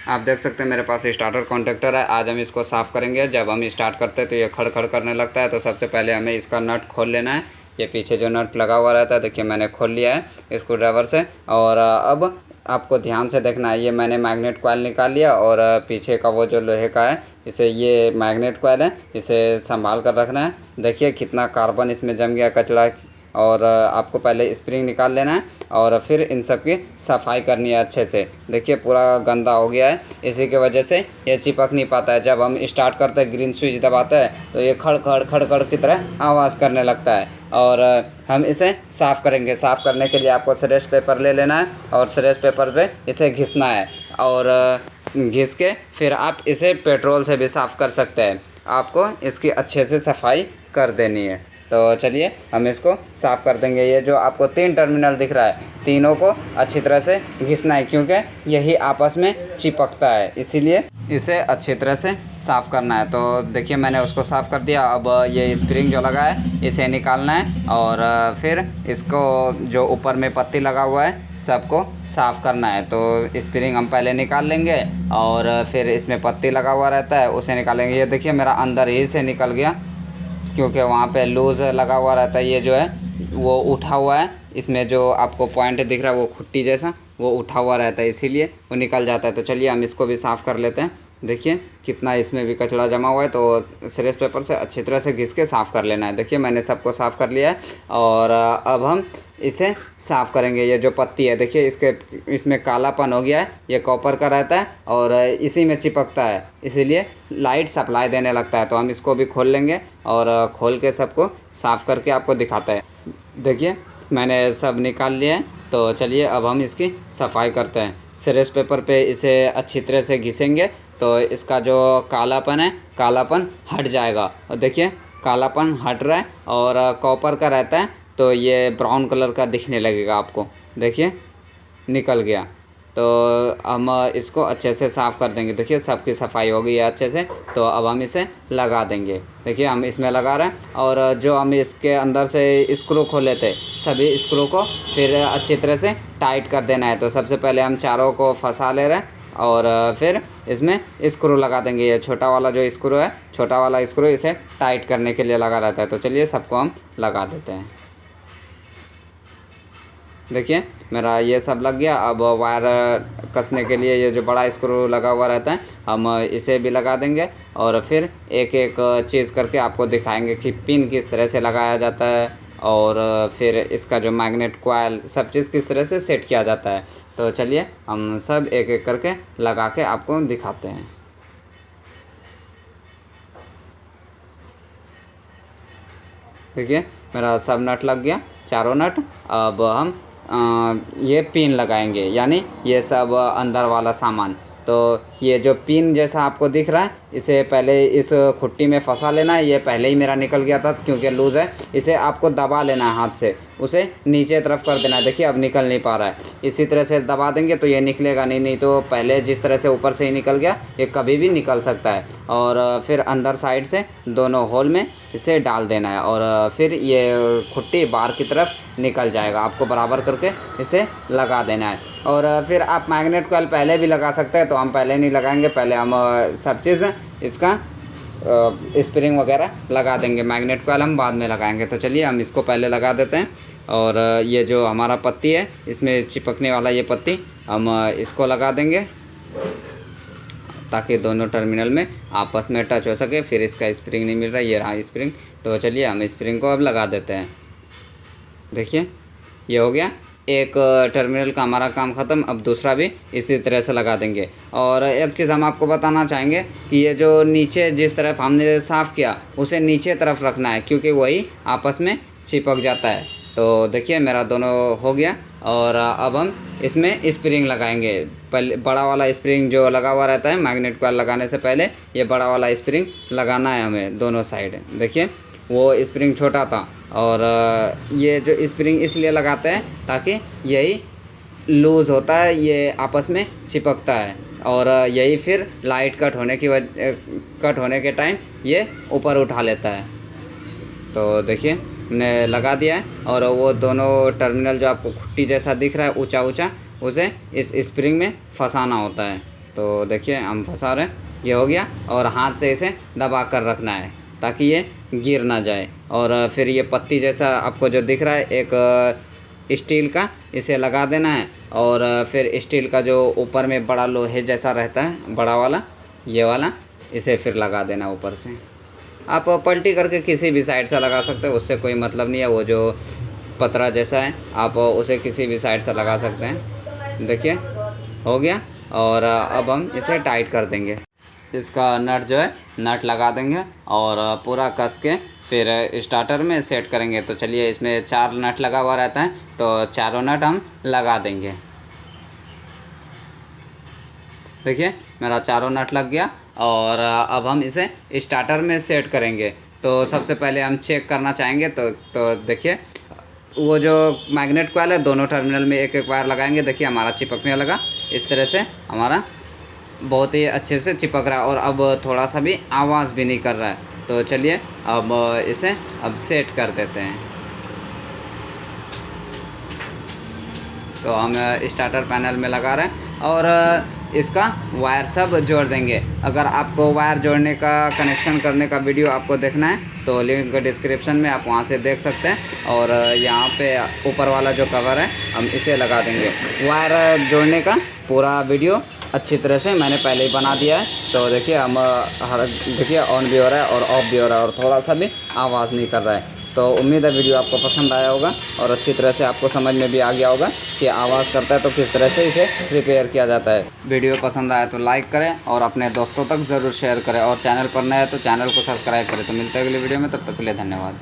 आप देख सकते हैं मेरे पास स्टार्टर कॉन्टैक्टर है। आज हम इसको साफ़ करेंगे। जब हम स्टार्ट करते हैं तो ये खड़ खड़ करने लगता है, तो सबसे पहले हमें इसका नट खोल लेना है। ये पीछे जो नट लगा हुआ रहता है, देखिए मैंने खोल लिया है स्क्रू ड्राइवर से। और अब आपको ध्यान से देखना है, ये मैंने मैग्नेट कॉइल निकाल लिया और पीछे का वो जो लोहे का है, इसे ये मैग्नेट कॉइल है, इसे संभाल कर रखना है। देखिए कितना कार्बन इसमें जम गया, कचरा। और आपको पहले स्प्रिंग निकाल लेना है और फिर इन सब की सफाई करनी है अच्छे से। देखिए पूरा गंदा हो गया है, इसी की वजह से ये चिपक नहीं पाता है। जब हम स्टार्ट करते हैं, ग्रीन स्विच दबाते हैं, तो ये खड़ खड़ खड़ खड़ की तरह आवाज़ करने लगता है। और हम इसे साफ़ करेंगे। साफ़ करने के लिए आपको सरेश पेपर ले लेना है और सरेश पेपर पे इसे घिसना है। और घिस के फिर आप इसे पेट्रोल से भी साफ़ कर सकते हैं। आपको इसकी अच्छे से सफाई कर देनी है। तो चलिए हम इसको साफ़ कर देंगे। ये जो आपको 3 टर्मिनल दिख रहा है, तीनों को अच्छी तरह से घिसना है, क्योंकि यही आपस में चिपकता है, इसीलिए इसे अच्छी तरह से साफ़ करना है। तो देखिए मैंने उसको साफ़ कर दिया। अब ये स्प्रिंग जो लगा है इसे निकालना है और फिर इसको जो ऊपर में पत्ती लगा हुआ है सबको साफ़ करना है। तो स्प्रिंग हम पहले निकाल लेंगे और फिर इसमें पत्ती लगा हुआ रहता है उसे निकालेंगे। ये देखिए मेरा अंदर ही से निकल गया, क्योंकि वहाँ पे लूज़ लगा हुआ रहता है। ये जो है वो उठा हुआ है, इसमें जो आपको पॉइंट दिख रहा है वो खुट्टी जैसा वो उठा हुआ रहता है, इसीलिए वो निकल जाता है। तो चलिए हम इसको भी साफ़ कर लेते हैं। देखिए कितना इसमें भी कचरा जमा हुआ है, तो सरेश पेपर से अच्छी तरह से घिस के साफ़ कर लेना है। देखिए मैंने सबको साफ़ कर लिया है और अब हम इसे साफ़ करेंगे। ये जो पत्ती है देखिए इसमें कालापन हो गया है, ये कॉपर का रहता है और इसी में चिपकता है, इसीलिए लाइट सप्लाई देने लगता है। तो हम इसको भी खोल लेंगे और खोल के सबको साफ़ करके आपको दिखाते हैं। देखिए मैंने सब निकाल लिया है। तो चलिए अब हम इसकी सफाई करते हैं। सरेश पेपर पे इसे अच्छी तरह से घिसेंगे तो इसका जो कालापन है, कालापन हट जाएगा। और देखिए कालापन हट रहा है और कॉपर का रहता है, तो ये ब्राउन कलर का दिखने लगेगा आपको। देखिए निकल गया। तो हम इसको अच्छे से साफ़ कर देंगे। देखिए सबकी सफाई हो गई है अच्छे से। तो अब हम इसे लगा देंगे। देखिए हम इसमें लगा रहे हैं और जो हम इसके अंदर से स्क्रू खोले थे, सभी स्क्रू को फिर अच्छी तरह से टाइट कर देना है। तो सबसे पहले हम चारों को फंसा ले रहे हैं और फिर इसमें स्क्रू लगा देंगे। ये छोटा वाला जो स्क्रू है, छोटा वाला स्क्रू इसे टाइट करने के लिए लगा रहता है। तो चलिए सबको हम लगा देते हैं। देखिए मेरा ये सब लग गया। अब वायर कसने के लिए ये जो बड़ा स्क्रू लगा हुआ रहता है, हम इसे भी लगा देंगे और फिर एक एक चीज़ करके आपको दिखाएंगे कि पिन किस तरह से लगाया जाता है और फिर इसका जो मैग्नेट कॉइल सब चीज़ किस तरह से सेट किया जाता है। तो चलिए हम सब एक एक करके लगा के आपको दिखाते हैं। देखिए मेरा सब नट लग गया, चारों नट। अब हम ये पिन लगाएंगे, यानी ये सब अंदर वाला सामान। तो ये जो पिन जैसा आपको दिख रहा है, इसे पहले इस खुट्टी में फंसा लेना है। ये पहले ही मेरा निकल गया था क्योंकि लूज़ है। इसे आपको दबा लेना है हाथ से, उसे नीचे तरफ कर देना है। देखिए अब निकल नहीं पा रहा है, इसी तरह से दबा देंगे तो ये निकलेगा नहीं तो पहले जिस तरह से ऊपर से ही निकल गया, ये कभी भी निकल सकता है। और फिर अंदर साइड से दोनों होल में इसे डाल देना है और फिर ये खुट्टी बाहर की तरफ निकल जाएगा। आपको बराबर करके इसे लगा देना है। और फिर आप मैग्नेट कॉइल पहले भी लगा सकते हैं, तो हम पहले नहीं लगाएंगे। पहले हम सब चीज़ इसका स्प्रिंग वगैरह लगा देंगे। मैग्नेट कॉइल हम बाद में लगाएंगे। तो चलिए हम इसको पहले लगा देते हैं। और ये जो हमारा पत्ती है, इसमें चिपकने वाला ये पत्ती, हम इसको लगा देंगे ताकि दोनों टर्मिनल में आपस में टच हो सके। फिर इसका स्प्रिंग नहीं मिल रहा, ये रहा स्प्रिंग। तो चलिए हम स्प्रिंग को अब लगा देते हैं। देखिए ये हो गया, एक टर्मिनल का हमारा काम ख़त्म। अब दूसरा भी इसी तरह से लगा देंगे। और एक चीज़ हम आपको बताना चाहेंगे कि ये जो नीचे जिस तरफ हमने साफ़ किया, उसे नीचे तरफ रखना है, क्योंकि वही आपस में चिपक जाता है। तो देखिए मेरा दोनों हो गया और अब हम इसमें स्प्रिंग लगाएंगे। पहले बड़ा वाला स्प्रिंग जो लगा हुआ रहता है, मैग्नेट कॉइल लगाने से पहले ये बड़ा वाला स्प्रिंग लगाना है हमें दोनों साइड। देखिए वो स्प्रिंग छोटा था और ये जो स्प्रिंग इसलिए लगाते हैं ताकि यही लूज़ होता है, ये आपस में चिपकता है और यही फिर लाइट कट होने के टाइम ये ऊपर उठा लेता है। तो देखिए हमने लगा दिया है और वो दोनों टर्मिनल जो आपको खुट्टी जैसा दिख रहा है ऊंचा ऊंचा, उसे इस स्प्रिंग में फंसाना होता है। तो देखिए हम फंसा रहे हैं, ये हो गया। और हाथ से इसे दबा कर रखना है ताकि ये गिर ना जाए। और फिर ये पत्ती जैसा आपको जो दिख रहा है एक स्टील का, इसे लगा देना है। और फिर स्टील का जो ऊपर में बड़ा लोहे जैसा रहता है, बड़ा वाला, ये वाला, इसे फिर लगा देना ऊपर से। आप पलटी करके किसी भी साइड से लगा सकते हो, उससे कोई मतलब नहीं है। वो जो पतरा जैसा है आप उसे किसी भी साइड से लगा सकते हैं। देखिए हो गया। और अब हम इसे टाइट कर देंगे। इसका नट जो है नट लगा देंगे और पूरा कस के फिर स्टार्टर में सेट करेंगे। तो चलिए, इसमें 4 नट लगा हुआ रहता है, तो चारों नट हम लगा देंगे। देखिए मेरा चारों नट लग गया। और अब हम इसे स्टार्टर में सेट करेंगे। तो सबसे पहले हम चेक करना चाहेंगे। तो देखिए, वो जो मैग्नेट कॉइल है, दोनों टर्मिनल में एक एक वायर लगाएंगे। देखिए हमारा चिपकने लगा। इस तरह से हमारा बहुत ही अच्छे से चिपक रहा है और अब थोड़ा सा भी आवाज़ भी नहीं कर रहा है। तो चलिए अब इसे सेट कर देते हैं। तो हम स्टार्टर पैनल में लगा रहे हैं और इसका वायर सब जोड़ देंगे। अगर आपको वायर जोड़ने का, कनेक्शन करने का वीडियो आपको देखना है तो लिंक डिस्क्रिप्शन में, आप वहां से देख सकते हैं। और यहाँ पे ऊपर वाला जो कवर है हम इसे लगा देंगे। वायर जोड़ने का पूरा वीडियो अच्छी तरह से मैंने पहले ही बना दिया है। तो देखिए हम देखिए ऑन भी हो रहा है और ऑफ भी हो रहा है और थोड़ा सा भी आवाज़ नहीं कर रहा है। तो उम्मीद है वीडियो आपको पसंद आया होगा और अच्छी तरह से आपको समझ में भी आ गया होगा कि आवाज़ करता है तो किस तरह से इसे रिपेयर किया जाता है। वीडियो पसंद आया तो लाइक करें और अपने दोस्तों तक ज़रूर शेयर करें। और चैनल पर नए हैं तो चैनल को सब्सक्राइब करें। तो मिलते हैं अगली वीडियो में, तब तक के लिए धन्यवाद।